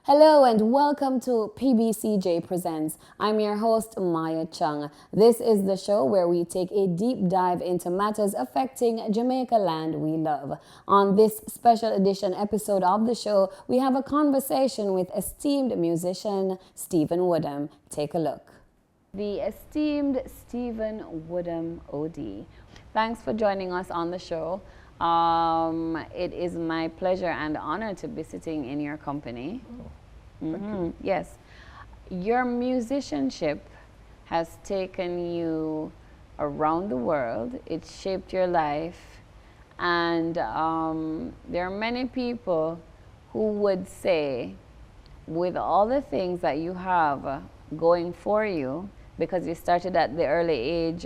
Hello and welcome to PBCJ Presents. I'm your host, Maya Chung. This is the show where we take a deep dive into matters affecting Jamaica land we love. On this special edition episode of the show, we have a conversation with esteemed musician Stephen WOODHAM. Take a look. The esteemed Stephen WOODHAM OD. Thanks for joining us on the show. It is my pleasure and honor to be sitting in your company. Oh, thank you. Yes. Your musicianship has taken you around the world. It shaped your life. And there are many people who would say, with all the things that you have going for you, because you started at the early age,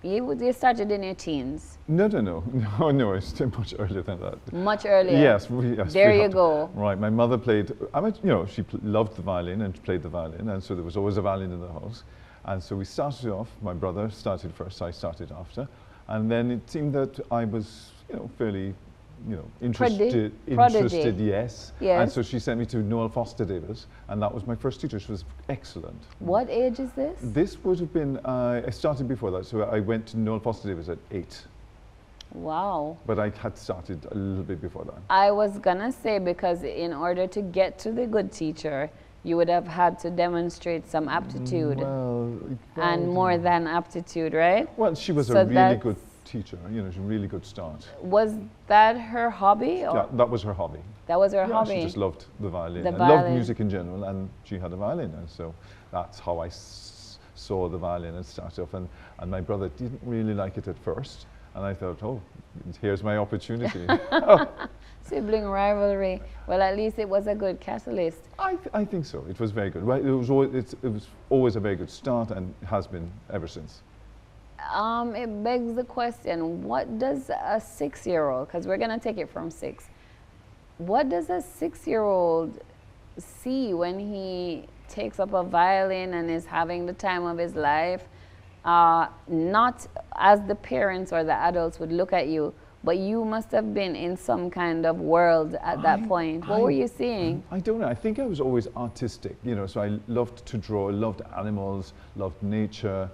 you started in your teens. No, it's much earlier than that. Much earlier? Yes. There you go. Right, my mother played, she loved the violin and played the violin, and so there was always a violin in the house. And so we started off, my brother started first, I started after, and then it seemed that I was, fairly, interested, yes. And so she sent me to Noel Foster Davis, and that was my first teacher. She was excellent. What age is this? This would have been, I started before that, so I went to Noel Foster Davis at 8. Wow. But I had started a little bit before that. I was gonna say, because in order to get to the good teacher, you would have had to demonstrate some aptitude. And more than aptitude, right? Well, she was a really good teacher, she was a really good start. Was that her hobby? Or? Yeah, that was her hobby. That was her hobby? She just loved the violin. The loved music in general, and she had a violin, and so that's how I saw the violin and started off. And my brother didn't really like it at first, and I thought, oh, here's my opportunity. Sibling rivalry. Well, at least it was a good catalyst. I think so. It was very good. Right? It was always a very good start, and has been ever since. It begs the question, what does a 6-year-old, because we're going to take it from 6, what does a 6-year-old see when he takes up a violin and is having the time of his life? Not as the parents or the adults would look at you, but you must have been in some kind of world at that point. What were you seeing? I don't know. I think I was always artistic, so I loved to draw, loved animals, loved nature.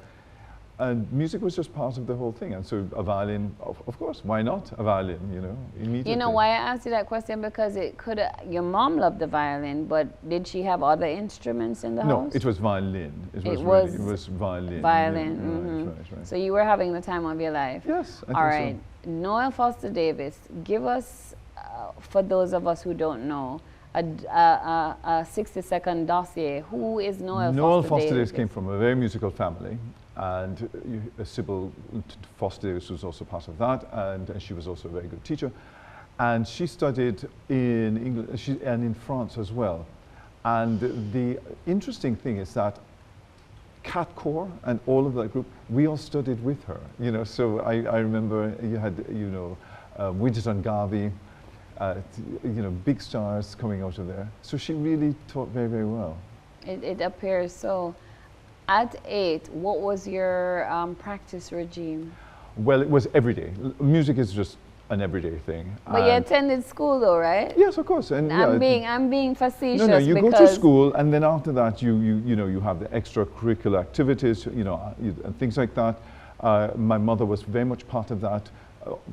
And music was just part of the whole thing. And so a violin, of course, why not a violin, immediately. You know why I asked you that question? Because your mom loved the violin, but did she have other instruments in the house? No, it was violin. It was violin. Violin, Right. So you were having the time of your life? Yes, I All think right. so. Noel Foster Davis, give us, for those of us who don't know, a 60-second dossier. Who is Noel Foster Davis? Noel Foster Davis came from a very musical family. And Sybil Foster Davis was also part of that, and she was also a very good teacher. And she studied in England and in France as well. And the interesting thing is that Cat Core and all of that group, we all studied with her. So I remember you had, Widget and Garvey, big stars coming out of there. So she really taught very, very well. It appears so. At 8, what was your practice regime? Well, it was every day. Music is just an everyday thing. But you attended school though, right? Yes, of course. And I'm being facetious. No, you go to school, and then after that, you have the extracurricular activities, and things like that. My mother was very much part of that.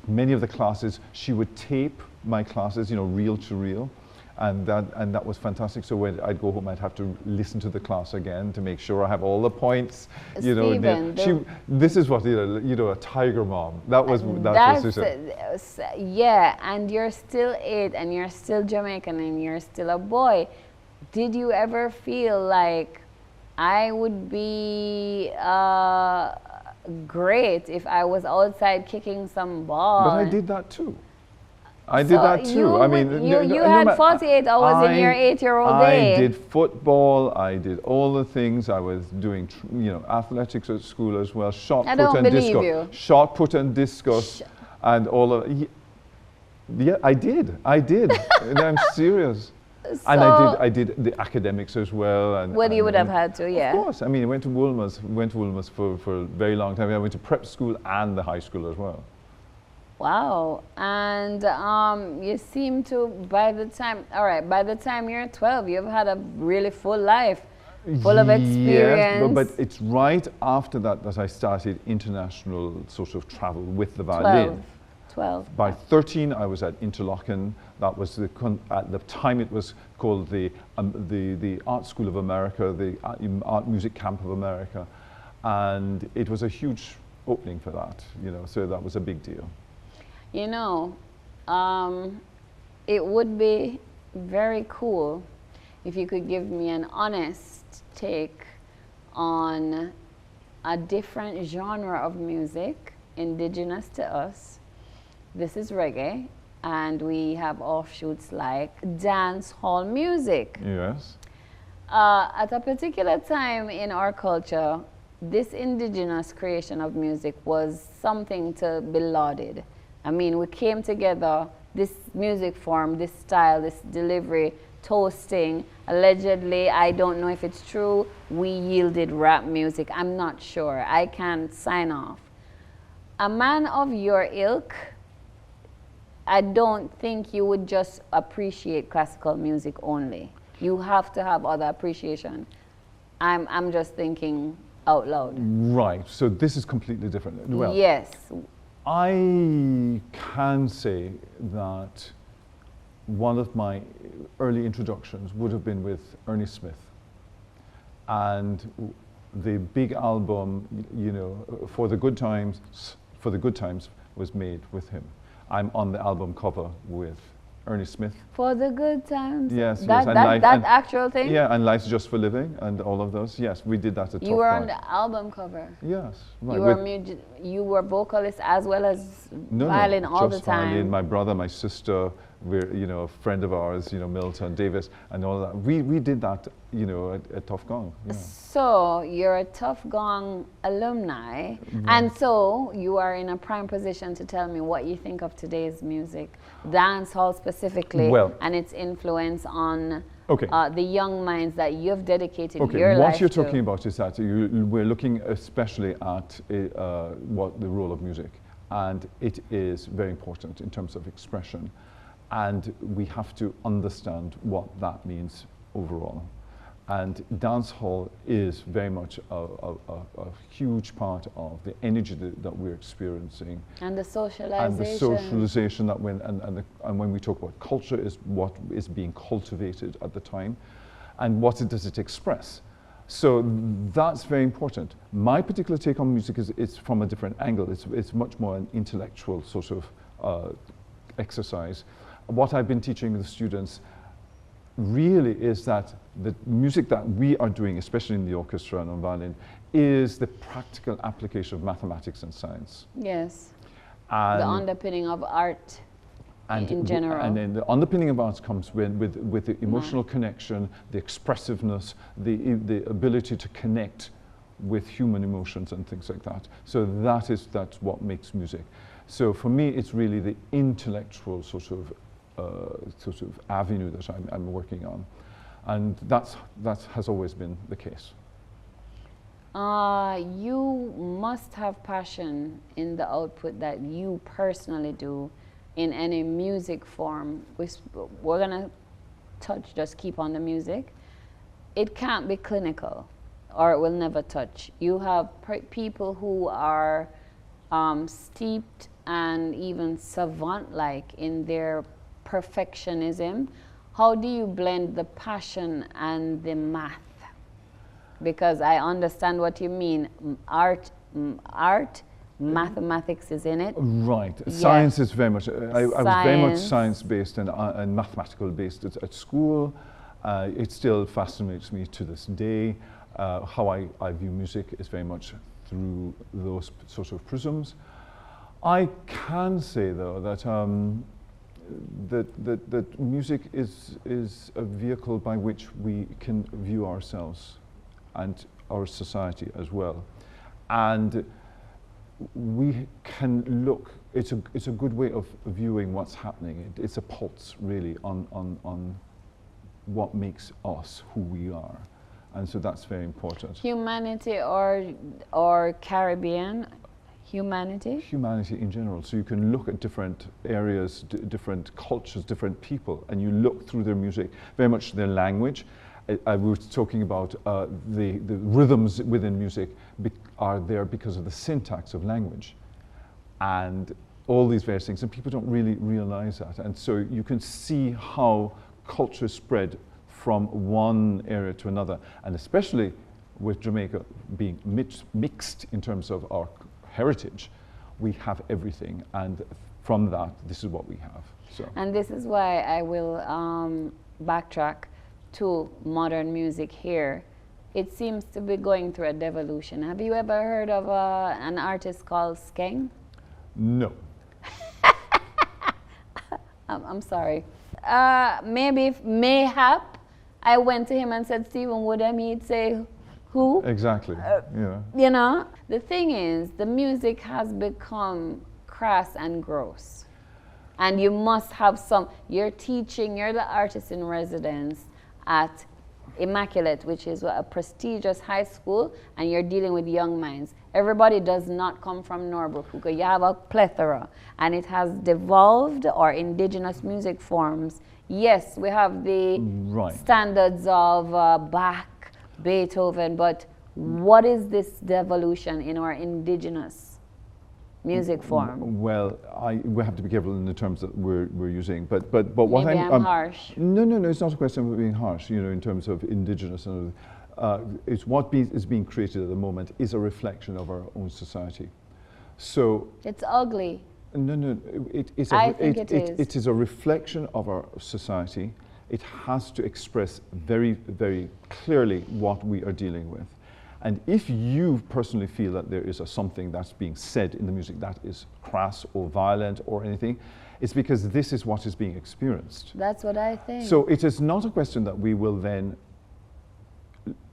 Many of the classes, she would tape my classes, reel to reel. And that was fantastic. So when I'd go home, I'd have to listen to the class again to make sure I have all the points. Stephen, this is what a tiger mom. That's what she said. Yeah, and you're still 8, and you're still Jamaican, and you're still a boy. Did you ever feel like I would be great if I was outside kicking some ball? But I did that too. I did that too. You had 48 hours in your 8-year-old day. I did football. I did all the things. I was doing, athletics at school as well. Shot put and discus, and all of. Yeah, I did. And I'm serious. So and I did the academics as well. And you would have had to, yeah. Of course. I went to Woolmer's for a very long time. I went to prep school and the high school as well. Wow. And you seem to, by the time you're 12, you've had a really full life, full of experience. Yes, but it's right after that that I started international sort of travel with the violin. 12. By 13, I was at Interlochen. That was at the time it was called the Art School of America, the Art Music Camp of America, and it was a huge opening for that. You know, so that was a big deal. You know, it would be very cool if you could give me an honest take on a different genre of music, indigenous to us. This is reggae, and we have offshoots like dance hall music. Yes. At a particular time in our culture, this indigenous creation of music was something to be lauded. I mean, we came together, this music form, this style, this delivery, toasting. Allegedly, I don't know if it's true, we yielded rap music. I'm not sure. I can't sign off. A man of your ilk, I don't think you would just appreciate classical music only. You have to have other appreciation. I'm just thinking out loud. Right, so this is completely different. Well, yes. I can say that one of my early introductions would have been with Ernie Smith. And the big album, you know, For the Good Times was made with him. I'm on the album cover with Ernie Smith. For the Good Times. Yes, that, yes. that actual thing? Yeah, and Life's Just for Living and all of those. Yes, we did that at You were on the album cover. Yes, right. You were vocalist as well as violin all the time. Violin. My brother, my sister, we're, you know, a friend of ours, you know, Milton Davis, and all that. We did that, you know, at Tough Gong. Yeah. So you're a Tough Gong alumni, and so you are in a prime position to tell me what you think of today's music, dancehall specifically, and its influence on the young minds that you've dedicated your life to. What you're talking about is that we're looking especially at what the role of music, and it is very important in terms of expression. And we have to understand what that means overall. And dancehall is very much a huge part of the energy that we're experiencing. And the socialization. And the socialization that and when we talk about culture is what is being cultivated at the time and what does it express. So that's very important. My particular take on music is from a different angle. It's much more an intellectual sort of exercise. What I've been teaching the students really is that the music that we are doing, especially in the orchestra and on violin, is the practical application of mathematics and science. Yes. And the underpinning of art in general. And then the underpinning of art comes with the emotional connection, the expressiveness, the ability to connect with human emotions and things like that. So that's what makes music. So for me, it's really the intellectual sort of avenue that I'm working on, and that has always been the case. You must have passion in the output that you personally do in any music form. We're gonna just keep on the music. It can't be clinical, or it will never touch. You have people who are steeped and even savant-like in their perfectionism. How do you blend the passion and the math? Because I understand what you mean. Art, mathematics is in it. Right. Yes. Science is very much, I was very much science-based and mathematical-based at school. It still fascinates me to this day. How I view music is very much through those sort of prisms. I can say, though, that that music is a vehicle by which we can view ourselves and our society as well. And we can look, it's a good way of viewing what's happening. It's a pulse, really, on what makes us who we are. And so that's very important. Humanity or Caribbean, humanity in general. So you can look at different areas, different cultures, different people, and you look through their music, very much their language. I was talking about the rhythms within music are there because of the syntax of language, and all these various things, and people don't really realize that. And so you can see how culture spread from one area to another, and especially with Jamaica being mixed in terms of our heritage, we have everything, and from that, this is what we have. So. And this is why I will backtrack to modern music here. It seems to be going through a devolution. Have you ever heard of an artist called Skeng? No. I'm sorry. Mayhap, I went to him and said, Stephen Woodham, he'd say, who? Exactly, yeah. You know, the thing is, the music has become crass and gross. And you must have you're teaching, you're the artist in residence at Immaculate, which is a prestigious high school, and you're dealing with young minds. Everybody does not come from Norbrook. You have a plethora, and it has devolved, or indigenous music forms. Yes, we have the standards of Bach, Beethoven, but what is this devolution in our indigenous music form? Well, we have to be careful in the terms that we're using, but what Maybe I'm harsh. No, it's not a question of being harsh. You know, in terms of indigenous, and it's what is being created at the moment is a reflection of our own society. So it's ugly. No, it is. It is a reflection of our society. It has to express very, very clearly what we are dealing with. And if you personally feel that there is something that's being said in the music that is crass or violent or anything, it's because this is what is being experienced. That's what I think. So it is not a question that we will then,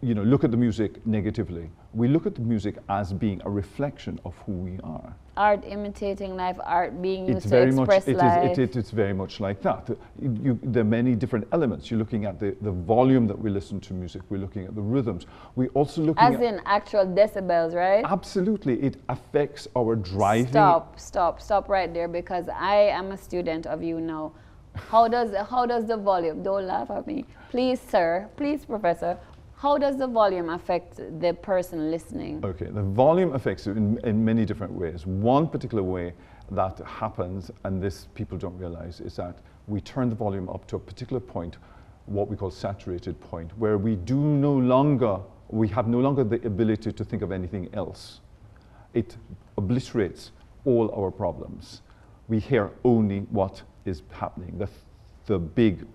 you know, look at the music negatively. We look at the music as being a reflection of who we are. Art imitating life, art being used to express life. It's very much like that. There are many different elements. You're looking at the volume that we listen to music. We're looking at the rhythms. We're also looking as in actual decibels, right? Absolutely. It affects our driving. Stop right there, because I am a student of you now. How does the volume, don't laugh at me, please sir, please professor, how does the volume affect the person listening? Okay, the volume affects it in many different ways. One particular way that happens, and this people don't realize, is that we turn the volume up to a particular point, what we call saturated point, where we have no longer the ability to think of anything else. It obliterates all our problems. We hear only what is happening, the big,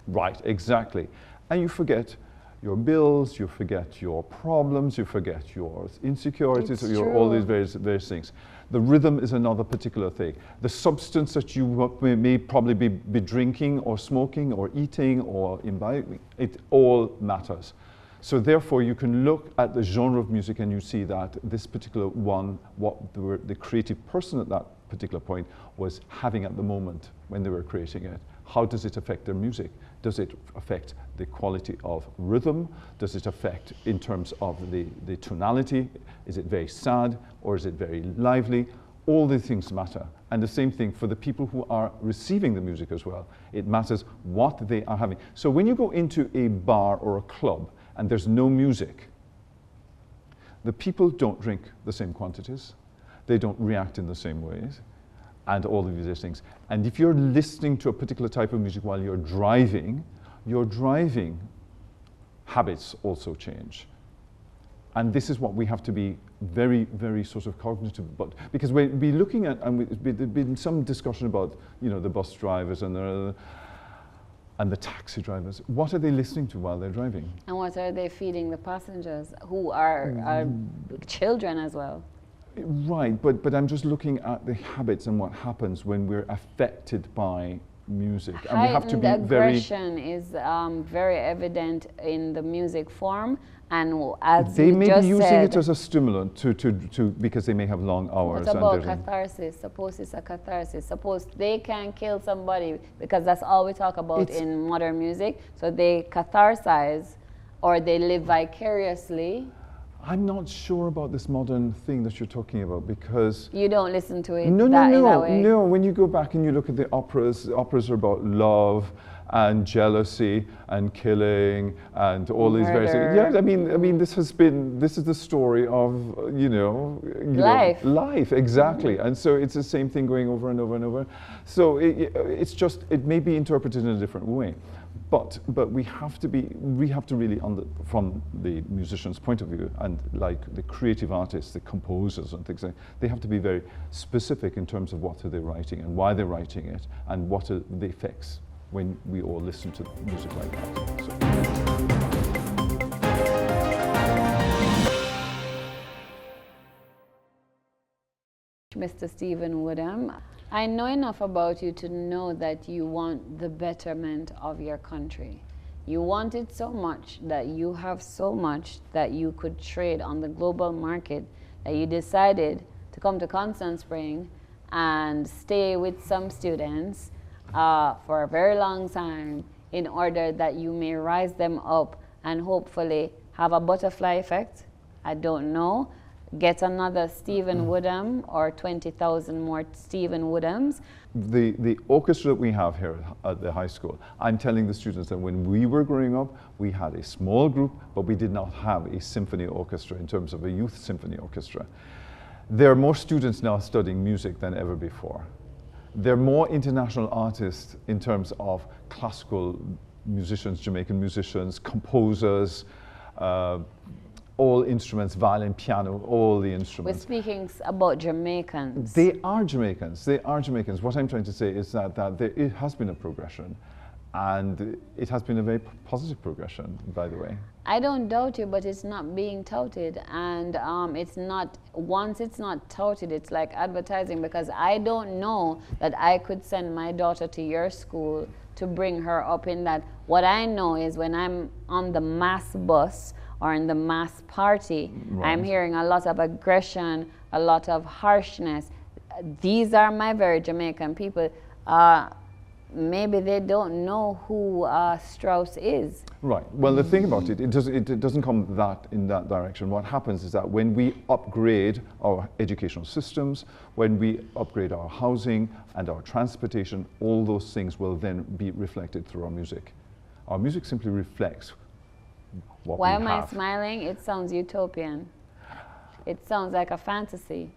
right, exactly. And you forget your bills, you forget your problems, you forget your insecurities, all these various things. The rhythm is another particular thing. The substance that you may probably be drinking or smoking or eating or imbibing, it all matters. So therefore you can look at the genre of music and you see that this particular one, what the creative person at that particular point was having at the moment when they were creating it. How does it affect their music? Does it affect the quality of rhythm? Does it affect in terms of the tonality? Is it very sad or is it very lively? All these things matter. And the same thing for the people who are receiving the music as well. It matters what they are having. So when you go into a bar or a club and there's no music, the people don't drink the same quantities. They don't react in the same ways. And all of these things. And if you're listening to a particular type of music while you're driving, your driving habits also change. And this is what we have to be very, very sort of cognitive about. Because we'll be looking at, and there's been some discussion about, you know, the bus drivers and the taxi drivers. What are they listening to while they're driving? And what are they feeding the passengers, who are children as well? Right, but I'm just looking at the habits and what happens when we're affected by music. And we have to be aggression is very evident in the music form, and as they you may just be using said, it as a stimulant to because they may have long hours. What about catharsis? Suppose it's a catharsis. Suppose they can kill somebody, because that's all we talk about in modern music. So they catharsize, or they live vicariously. I'm not sure about this modern thing that you're talking about, because You don't listen to it no, in that way? no. When you go back and you look at the operas are about love and jealousy and killing and all these various things. Murder. Yeah, I mean, this is the story of life, exactly. And so it's the same thing going over and over and over. So it may be interpreted in a different way. But we have to really, from the musician's point of view, and like the creative artists, the composers and things like that, they have to be very specific in terms of what are they writing and why they're writing it and what are the effects when we all listen to music like that. Mr. Stephen Woodham, I know enough about you to know that you want the betterment of your country. You want it so much that you have so much that you could trade on the global market that you decided to come to Constant Spring and stay with some students for a very long time in order that you may rise them up and hopefully have a butterfly effect. I don't know. Get another Stephen Woodham or 20,000 more Stephen Woodhams. The orchestra that we have here at the high school, I'm telling the students that when we were growing up, we had a small group, but we did not have a symphony orchestra in terms of a youth symphony orchestra. There are more students now studying music than ever before. There are more international artists in terms of classical musicians, Jamaican musicians, composers, all instruments, violin, piano, all the instruments. We're speaking about Jamaicans. They are Jamaicans. They are Jamaicans. What I'm trying to say is that it has been a progression, and it has been a very positive progression, by the way. I don't doubt you, but it's not being touted, and it's not, once it's not touted, it's like advertising, because I don't know that I could send my daughter to your school to bring her up in that. What I know is when I'm on the mass bus or in the mass party, right, I'm hearing a lot of aggression, a lot of harshness. These are my very Jamaican people. Maybe they don't know who Strauss is. Right. Well, the thing about it doesn't come in that direction. What happens is that when we upgrade our educational systems, when we upgrade our housing and our transportation, all those things will then be reflected through our music. Our music simply reflects what we have. Why am I smiling? It sounds utopian. It sounds like a fantasy.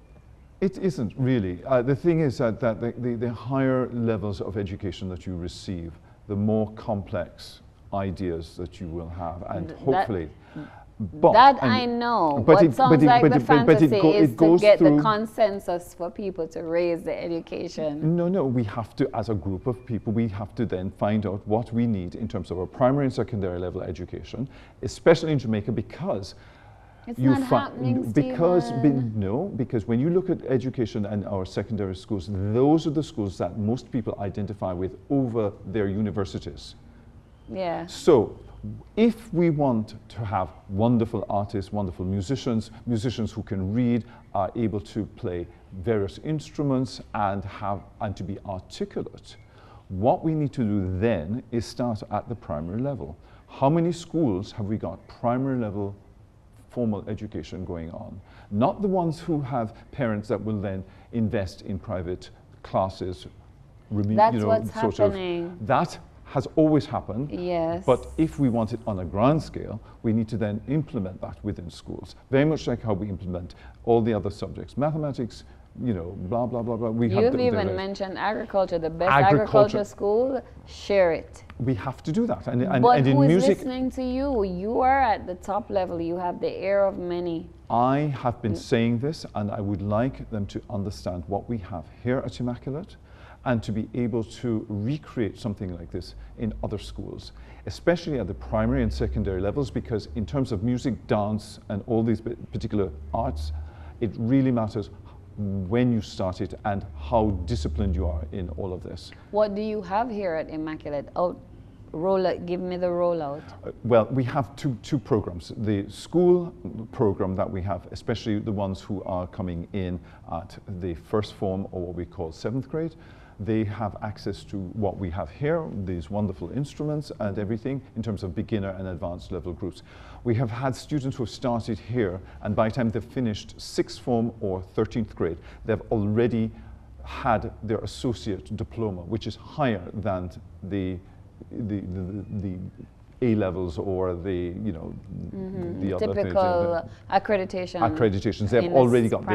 It isn't really. The thing is that the higher levels of education that you receive, the more complex ideas that you will have, and hopefully. I know. What sounds like the fantasy is to get the consensus for people to raise the education. No, we have to, as a group of people, we have to then find out what we need in terms of our primary and secondary level education, especially in Jamaica, because it's not happening, because when you look at education and our secondary schools, those are the schools that most people identify with over their universities. Yeah. So if we want to have wonderful artists, wonderful musicians who can read, are able to play various instruments and to be articulate, what we need to do then is start at the primary level. How many schools have we got primary level formal education going on? Not the ones who have parents that will then invest in private classes. That's what's happening. That has always happened. Yes. But if we want it on a grand scale, we need to then implement that within schools. Very much like how we implement all the other subjects. Mathematics, blah, blah, blah, blah. You've even mentioned agriculture, the best agriculture school, share it. We have to do that. But in who is listening to you? You are at the top level. You have the ear of many. I have been saying this, and I would like them to understand what we have here at Immaculate, and to be able to recreate something like this in other schools, especially at the primary and secondary levels, because in terms of music, dance, and all these particular arts, it really matters when you start it and how disciplined you are in all of this. What do you have here at Immaculate Give me the rollout. Well, we have two programs. The school program that we have, especially the ones who are coming in at the first form, or what we call 7th grade, they have access to what we have here, these wonderful instruments and everything in terms of beginner and advanced level groups. We have had students who have started here, and by the time they've finished 6th form or 13th grade, they've already had their associate diploma, which is higher than the A levels or the the other typical accreditations. They've already got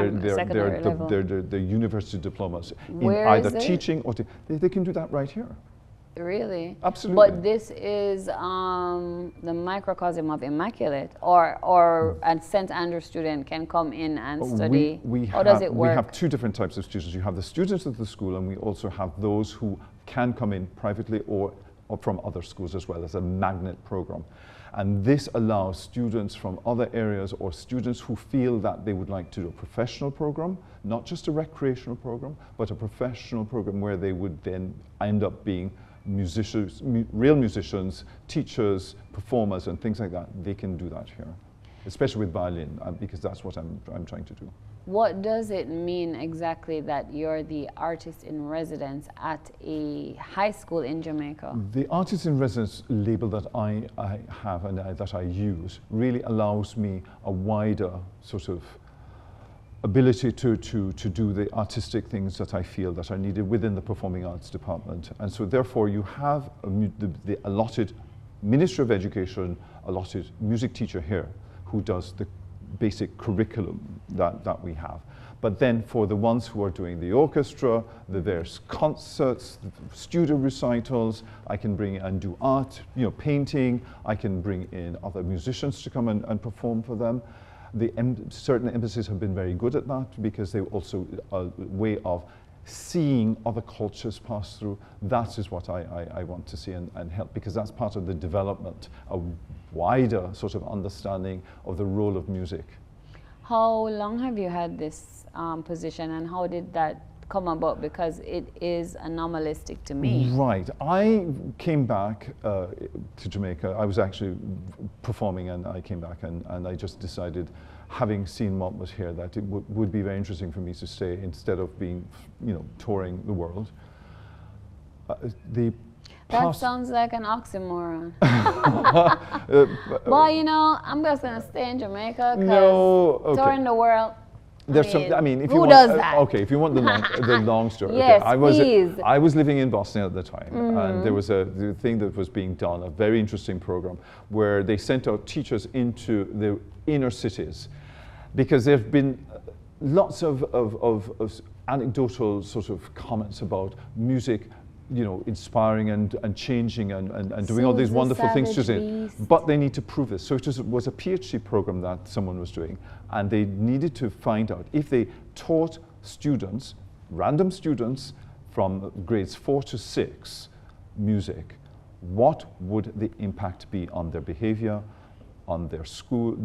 their university diplomas in either teaching or they can do that right here. Really? Absolutely. But this is the microcosm of Immaculate, or a St. Andrew student can come in and study. How does it work? We have two different types of students. You have the students of the school, and we also have those who can come in privately or from other schools as well as a magnet program. And this allows students from other areas or students who feel that they would like to do a professional program, not just a recreational program, but a professional program where they would then end up being musicians, real musicians, teachers, performers, and things like that. They can do that here, especially with violin, because that's what I'm trying to do. What does it mean exactly that you're the artist in residence at a high school in Jamaica? The artist in residence label that I have and that I use really allows me a wider sort of ability to do the artistic things that I feel that are needed within the performing arts department. And so therefore you have the allotted Ministry of Education, allotted music teacher here who does the basic curriculum that we have. But then for the ones who are doing the orchestra, the various concerts, studio recitals, I can bring and do art, painting, I can bring in other musicians to come and perform for them. Certain embassies have been very good at that because they also a way of seeing other cultures pass through. That is what I want to see and help, because that's part of the development, a wider sort of understanding of the role of music. How long have you had this position, and how did that come about? Because it is anomalistic to me. Right. I came back to Jamaica. I was actually performing, and I came back and I just decided, having seen what was here, that it would be very interesting for me to stay instead of being, touring the world. That sounds like an oxymoron. Well, I'm just going to stay in Jamaica because touring the world. There's if who does that? Okay, if you want the long story. Yes, okay. Please. I was living in Boston at the time, and there was the thing that was being done, a very interesting program, where they sent out teachers into the inner cities, because there have been lots of anecdotal sort of comments about music, inspiring and changing and doing all these wonderful things to it. But they need to prove this. So it was a PhD program that someone was doing, and they needed to find out if they taught students, random students from grades 4 to 6, music, what would the impact be on their behavior, on their school,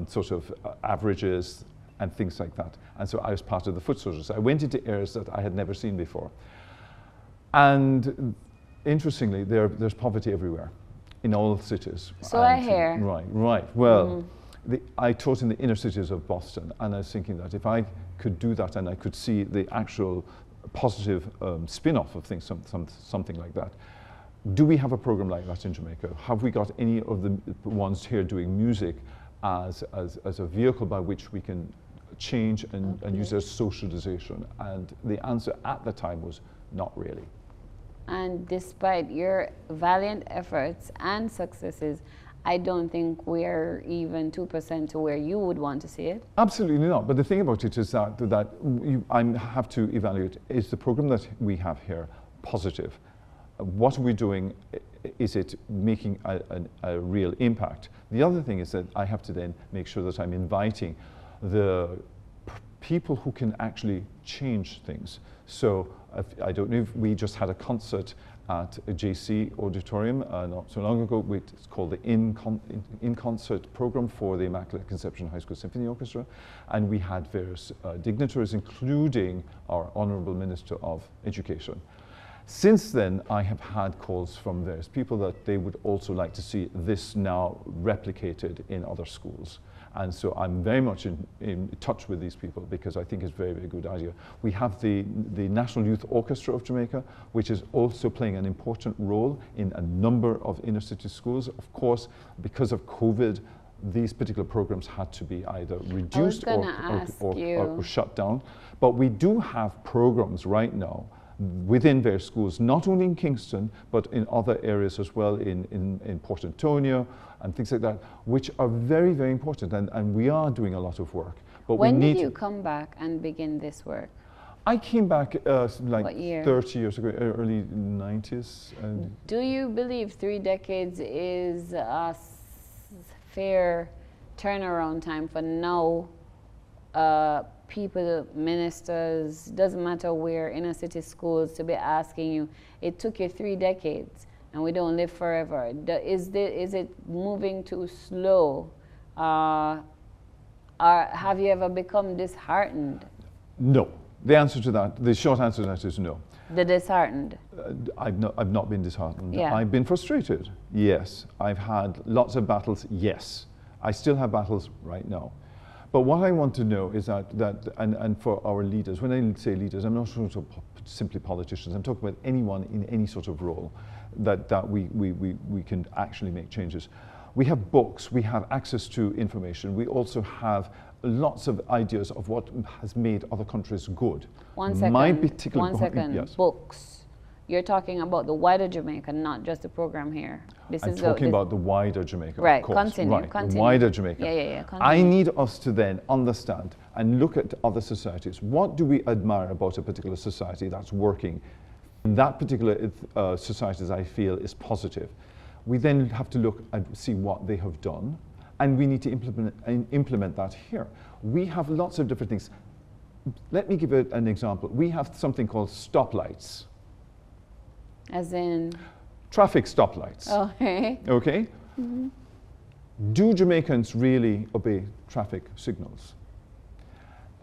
sort of averages and things like that. And so I was part of the foot soldiers. I went into areas that I had never seen before. And interestingly, there's poverty everywhere, in all cities. So I hear. Right. Well, I taught in the inner cities of Boston, and I was thinking that if I could do that and I could see the actual positive spin-off of things, something like that. Do we have a program like that in Jamaica? Have we got any of the ones here doing music as a vehicle by which we can change and use as socialization? And the answer at the time was not really. And despite your valiant efforts and successes, I don't think we're even 2% to where you would want to see it. Absolutely not. But the thing about it is that I have to evaluate, is the program that we have here positive? What are we doing? Is it making a real impact? The other thing is that I have to then make sure that I'm inviting the people who can actually change things. So I don't know if we just had a concert at a JC auditorium not so long ago. It's called the In Concert program for the Immaculate Conception High School Symphony Orchestra, and we had various dignitaries, including our Honourable Minister of Education. Since then, I have had calls from various people that they would also like to see this now replicated in other schools. And so I'm very much in touch with these people because I think it's a very, very good idea. We have the National Youth Orchestra of Jamaica, which is also playing an important role in a number of inner city schools. Of course, because of COVID, these particular programs had to be either reduced or shut down. But we do have programs right now within various schools, not only in Kingston, but in other areas as well, in Port Antonio and things like that, which are very, very important. And we are doing a lot of work. But when did you come back and begin this work? I came back like what year? 30 years ago, early 90s. Do you believe 3 decades is a fair turnaround time for now? People, ministers, doesn't matter where, inner city schools, to be asking you, it took you 3 decades and we don't live forever. Is it moving too slow? Or have you ever become disheartened? No. The answer to that, the short answer to that is no. The disheartened? I've not been disheartened. Yeah. I've been frustrated, yes. I've had lots of battles, yes. I still have battles right now. But what I want to know is that and for our leaders, when I say leaders, I'm not talking about simply politicians, I'm talking about anyone in any sort of role, that we can actually make changes. We have books, we have access to information, we also have lots of ideas of what has made other countries good. One second, yes. Books. You're talking about the wider Jamaica, not just the program here. I'm talking about the wider Jamaica, right, of course. Continue. The wider Jamaica. Yeah. Continue. I need us to then understand and look at other societies. What do we admire about a particular society that's working? In that particular society, as I feel, is positive. We then have to look and see what they have done, and we need to implement that here. We have lots of different things. Let me give an example. We have something called stoplights. As in? Traffic stoplights. Okay. Okay? Mm-hmm. Do Jamaicans really obey traffic signals?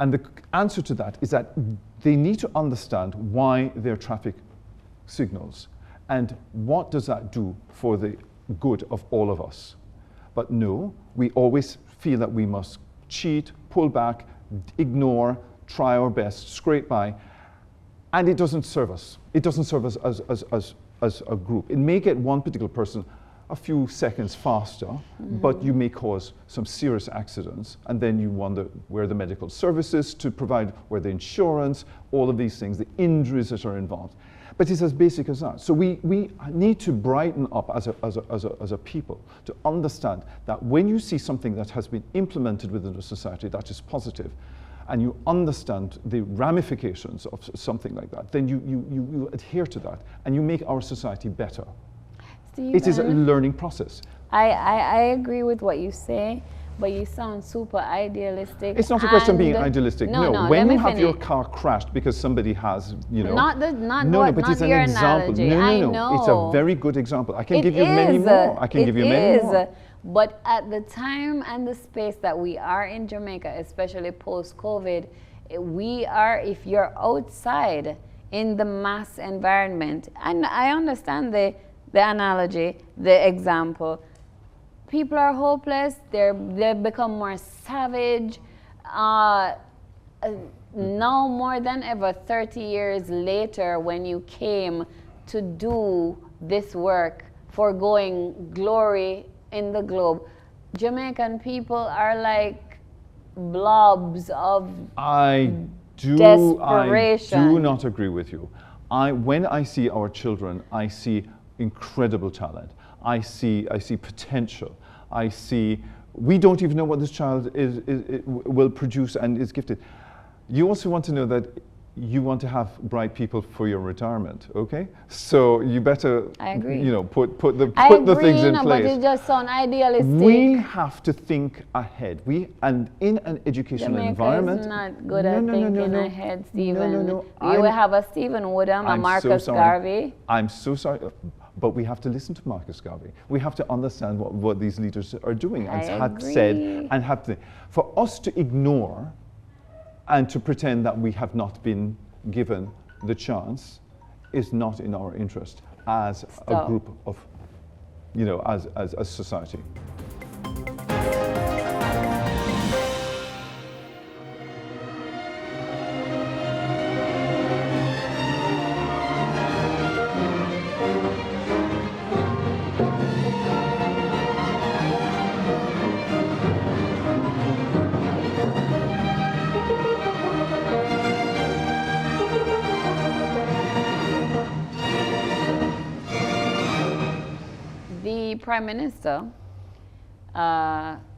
And the answer to that is that they need to understand why they're traffic signals and what does that do for the good of all of us. But no, we always feel that we must cheat, pull back, ignore, try our best, scrape by, and it doesn't serve us. It doesn't serve us as a group. It may get one particular person a few seconds faster, but you may cause some serious accidents, and then you wonder where the medical services to provide, where the insurance, all of these things, the injuries that are involved. But it's as basic as that. So we need to brighten up as a people to understand that when you see something that has been implemented within a society that is positive, and you understand the ramifications of something like that, then you adhere to that, and you make our society better. Stephen, it is a learning process. I agree with what you say, but you sound super idealistic. It's not a question of being idealistic. No, when you have your car crashed because somebody has, you know. But it's an example. Analogy. No. It's a very good example. I can give you many more. I can give you many more. But at the time and the space that we are in Jamaica, especially post-COVID, if you're outside in the mass environment, and I understand the analogy, the example, people are hopeless, they've become more savage. Now more than ever, 30 years later, when you came to do this work, foregoing glory in the globe, Jamaican people are like blobs of desperation. I do not agree with you. When I see our children, I see incredible talent. I see potential. We don't even know what this child will produce and is gifted. You also want to know that you want to have bright people for your retirement, okay? So you better, I agree. You know, put the things in place. But it just sounds idealistic. We have to think ahead. And in an educational Jamaica environment, is not good at thinking ahead, Stephen. No. You will have a Stephen WOODHAM, a Marcus Garvey. I'm so sorry. But we have to listen to Marcus Garvey. We have to understand what these leaders are doing and have said and have to. For us to ignore and to pretend that we have not been given the chance is not in our interest as a group of, as a society. The Prime Minister,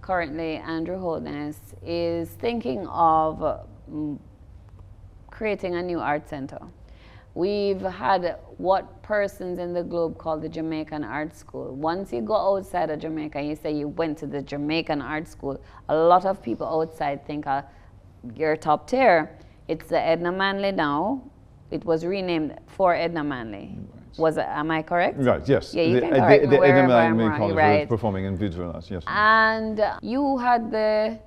currently Andrew Holness, is thinking of creating a new art center. We've had what persons in the globe call the Jamaican Art School. Once you go outside of Jamaica, you say you went to the Jamaican Art School, a lot of people outside think you're top tier. It's the Edna Manley now. It was renamed for Edna Manley. Am I correct? Right, yes. Yeah, you can correct me wherever I'm wrong. College right. Performing in Visualize, yes. And you had the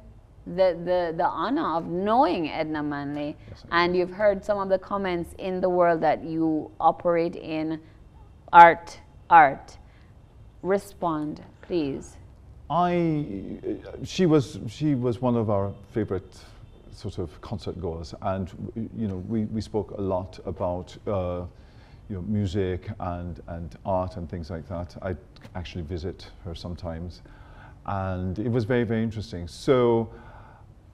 honor of knowing Edna Manley, yes, and you've heard some of the comments in the world that you operate in art. Respond, please. She was one of our favorite sort of concert goers, and we spoke a lot about music and art and things like that. I actually visit her sometimes, and it was very, very interesting. So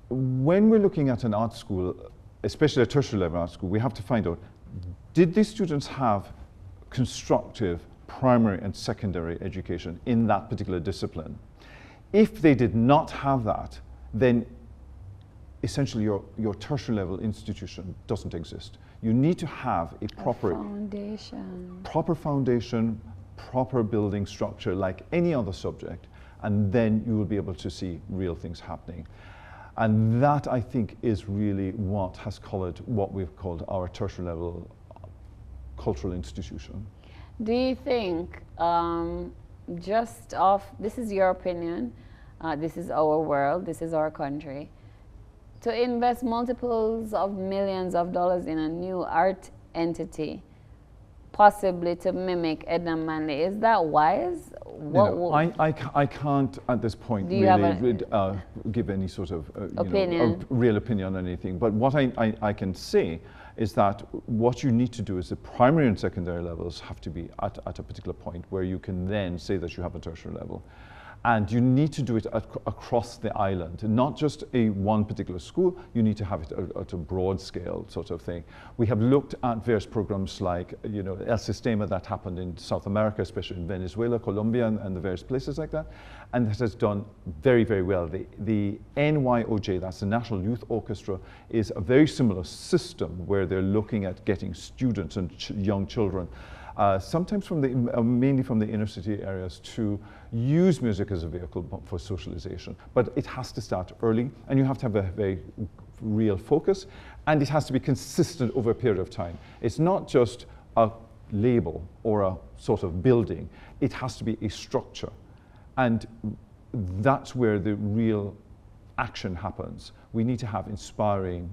when we're looking at an art school, especially a tertiary level art school, we have to find out, did these students have constructive primary and secondary education in that particular discipline? If they did not have that, then essentially your tertiary level institution doesn't exist. You need to have a proper foundation, proper building structure like any other subject, and then you will be able to see real things happening. And that, I think, is really what has colored what we've called our tertiary level cultural institution. Do you think, this is your opinion, this is our world, this is our country, to invest multiples of millions of dollars in a new art entity, possibly to mimic Edna Manley, is that wise? I can't at this point really give any sort of a real opinion on anything. But what I can say is that what you need to do is the primary and secondary levels have to be at a particular point where you can then say that you have a tertiary level. And you need to do it across the island, not just one particular school. You need to have it at a broad scale sort of thing. We have looked at various programs like, El Sistema that happened in South America, especially in Venezuela, Colombia, and the various places like that. And that has done very, very well. The NYOJ, that's the National Youth Orchestra, is a very similar system where they're looking at getting students and young children, sometimes mainly from the inner city areas, to use music as a vehicle for socialization. But it has to start early, and you have to have a very real focus, and it has to be consistent over a period of time. It's not just a label or a sort of building. It has to be a structure. And that's where the real action happens. We need to have inspiring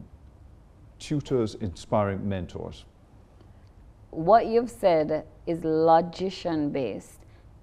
tutors, inspiring mentors. What you've said is logician-based.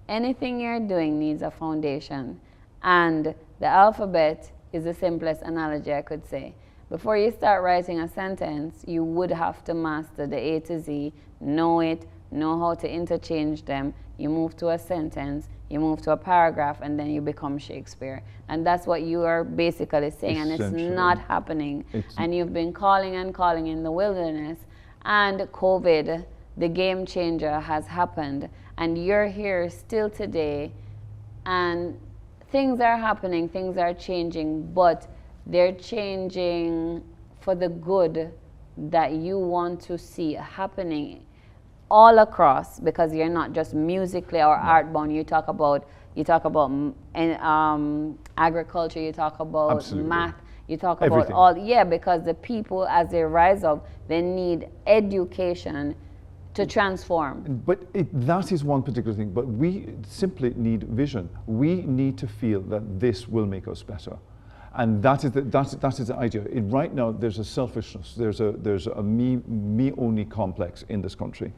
Anything you're doing needs a foundation. And the alphabet is the simplest analogy I could say. Before you start writing a sentence, you would have to master the A to Z, know it, know how to interchange them. You move to a sentence, you move to a paragraph, and then you become Shakespeare. And that's what you are basically saying, and it's not happening. And you've been calling and calling in the wilderness, and COVID, the game changer, has happened, and you're here still today, and things are happening, things are changing, but they're changing for the good that you want to see happening all across, because you're not just musically or art-bound. You talk about agriculture, you talk about Absolutely. Math, you talk Everything. about because the people, as they rise up, they need education to transform. But that is one particular thing, but we simply need vision. We need to feel that this will make us better. And that is the idea. Right now, there's a selfishness. There's a me only complex in this country,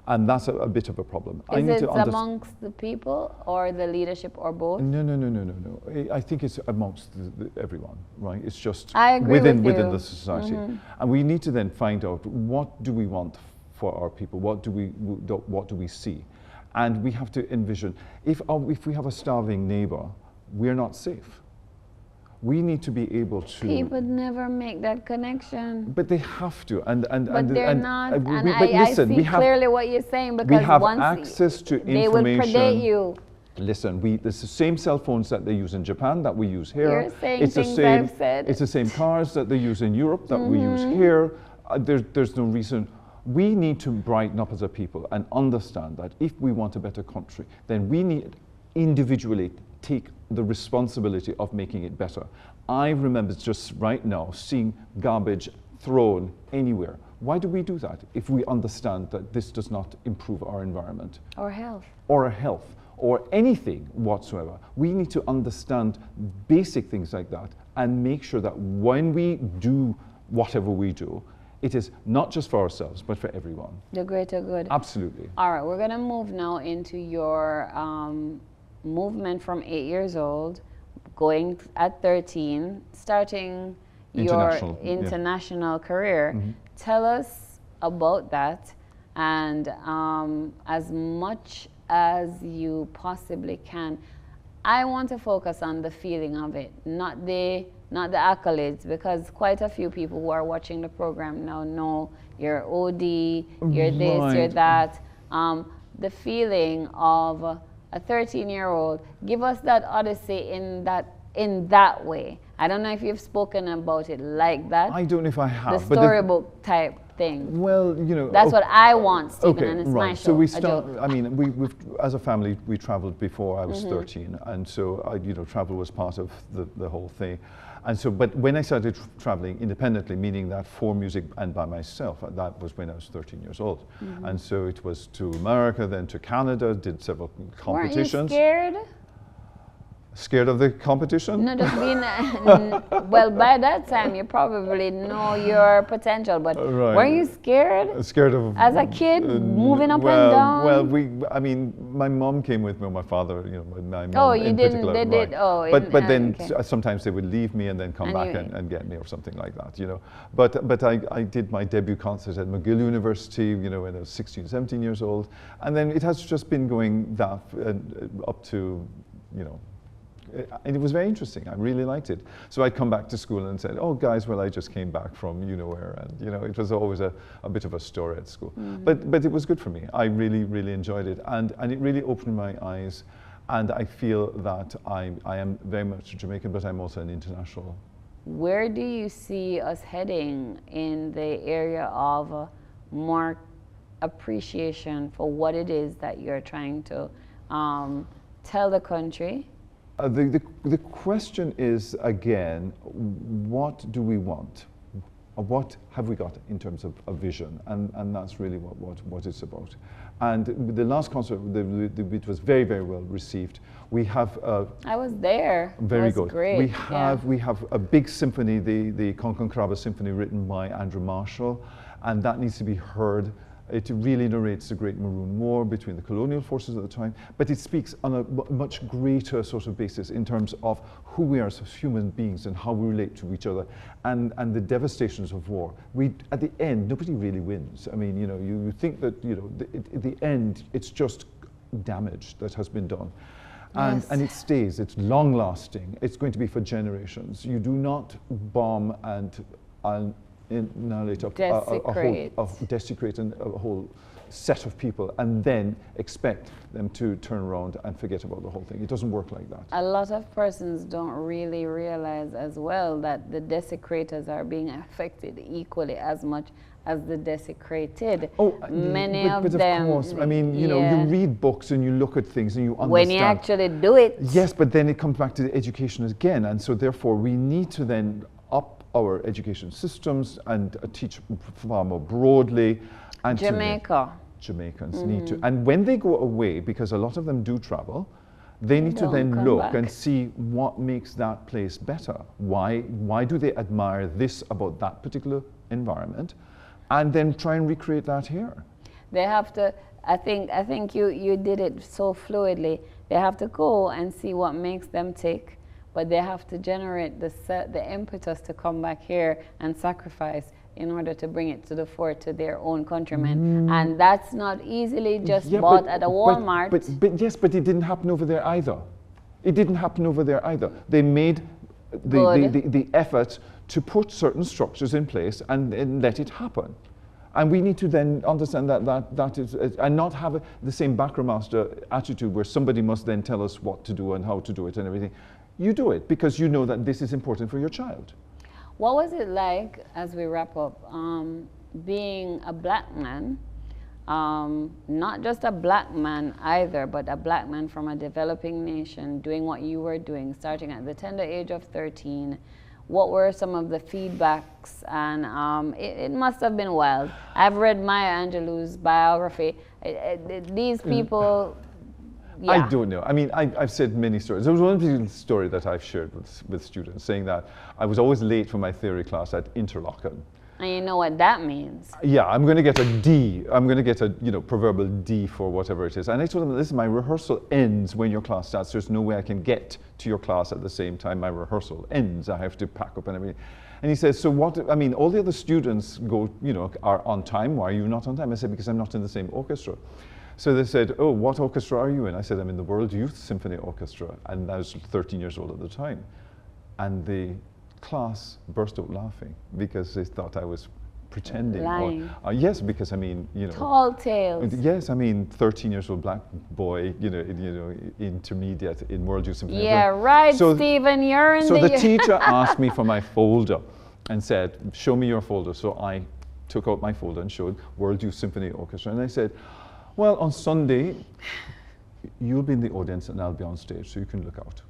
and that's a bit of a problem. Is it amongst the people or the leadership or both? No. I think it's amongst everyone, right? It's just I agree within with you. the society, and we need to then find out what do we want for our people. What do we see, and we have to envision if we have a starving neighbor, we're not safe. We need to be able to. People never make that connection. But they have to, But they're not. But I listen, see clearly what you're saying, because we have once access to they will information. predate you. Listen, it's the same cell phones that they use in Japan that we use here. You're saying it's things the same. I've said. It's the same cars that they use in Europe that we use here. There's no reason. We need to brighten up as a people and understand that if we want a better country, then we need individually take the responsibility of making it better. I remember just right now seeing garbage thrown anywhere. Why do we do that if we understand that this does not improve our environment? Or health. Or our health, or anything whatsoever. We need to understand basic things like that and make sure that when we do whatever we do, it is not just for ourselves, but for everyone. The greater good. Absolutely. All right, we're going to move now into your movement from 8 years old, going at 13, starting your international career. Tell us about that, and as much as you possibly can. I want to focus on the feeling of it, not the accolades, because quite a few people who are watching the program now know you're OD, you're this, you're that. The feeling of a 13-year-old, give us that odyssey in that way. I don't know if you've spoken about it like that. I don't know if I have. The storybook type thing. Well, you know. That's what I want, Stephen, okay, and it's right. my show. So we start. I mean, we've as a family we traveled before I was 13, and so travel was part of the whole thing. And so, but when I started traveling independently, meaning that for music and by myself, that was when I was 13 years old. And so it was to America, then to Canada, did several competitions. Weren't you scared? Scared of the competition? No, just being, well, by that time you probably know your potential, but Right. were you scared? Scared of... As a kid, moving up and down? Well, I mean, my mom came with me, or my father, my mom in particular. They did, But then okay. Sometimes they would leave me and then come And back and get me or something like that, But I did my debut concert at McGill University, when I was 16, 17 years old. And then it has just been going that up to, and it was very interesting. I really liked it. So I'd come back to school and said, "Oh, guys, well, I just came back from where," and it was always a bit of a story at school. But it was good for me. I really, really enjoyed it, and it really opened my eyes. And I feel that I am very much Jamaican, but I'm also an international. Where do you see us heading in the area of more appreciation for what it is that you're trying to tell the country? The question is, again, what do we want? What have we got in terms of a vision? And that's really what it's about. And the last concert, it was very, very well received. We have... I was there. Very it was good. Great. We have a big symphony, the Conconkraba Symphony, written by Andrew Marshall, and that needs to be heard. It really narrates the Great Maroon War between the colonial forces at the time, but it speaks on a much greater sort of basis in terms of who we are as human beings and how we relate to each other, and the devastations of war. At the end, nobody really wins. I mean, you think that, at the end, it's just damage that has been done. And it stays, it's long lasting, it's going to be for generations. You do not bomb and annihilate desecrate a whole set of people and then expect them to turn around and forget about the whole thing. It doesn't work like that. A lot of persons don't really realize as well that the desecrators are being affected equally as much as the desecrated. Many of them. Of course, I mean, you read books and you look at things and you understand. When you actually do it. Yes, but then it comes back to the education again, and so therefore we need to then up our education systems and teach far more broadly. And Jamaica. Jamaicans need to, and when they go away, because a lot of them do travel, They need to Don't then come look back. and see what makes that place better. Why do they admire this about that particular environment? And then try and recreate that here. They have to, I think you did it so fluidly. They have to go and see what makes them tick, but they have to generate the impetus to come back here and sacrifice in order to bring it to the fore to their own countrymen. And that's not easily just bought at a Walmart. But yes, but it didn't happen over there either. It didn't happen over there either. They made the effort to put certain structures in place and let it happen. And we need to then understand that is, and not have the same backroom-master attitude where somebody must then tell us what to do and how to do it and everything. You do it because you know that this is important for your child. What was it like, as we wrap up, being a black man, not just a black man either, but a black man from a developing nation, doing what you were doing, starting at the tender age of 13? What were some of the feedbacks? And it must have been wild. I've read Maya Angelou's biography. These people... Yeah. I don't know. I mean, I've said many stories. There was one particular story that I've shared with students, saying that I was always late for my theory class at Interlochen. And you know what that means. Yeah, I'm going to get a D. I'm going to get a proverbial D for whatever it is. And I told them, listen, my rehearsal ends when your class starts. There's no way I can get to your class at the same time my rehearsal ends. I have to pack up and everything. And he says, so what? I mean, all the other students go, are on time. Why are you not on time? I said, because I'm not in the same orchestra. So they said, oh, what orchestra are you in? I said, I'm in the World Youth Symphony Orchestra. And I was 13 years old at the time. And the class burst out laughing because they thought I was pretending. Lying. Yes, because I mean, Tall tales. Yes, I mean, 13 years old black boy, intermediate in World Youth Symphony. Yeah, right, so, Stephen, you're in so the teacher asked me for my folder and said, show me your folder. So I took out my folder and showed World Youth Symphony Orchestra. And I said, well, on Sunday, you'll be in the audience and I'll be on stage, so you can look out.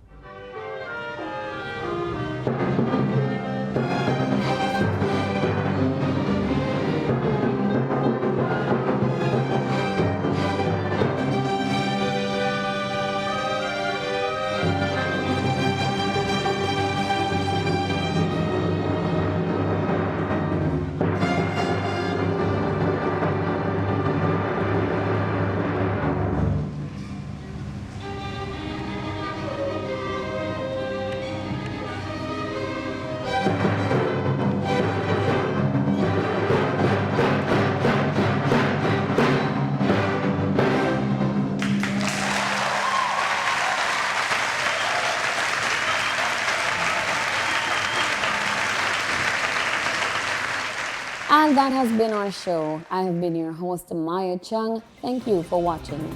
And that has been our show. I have been your host, Maya Chung. Thank you for watching.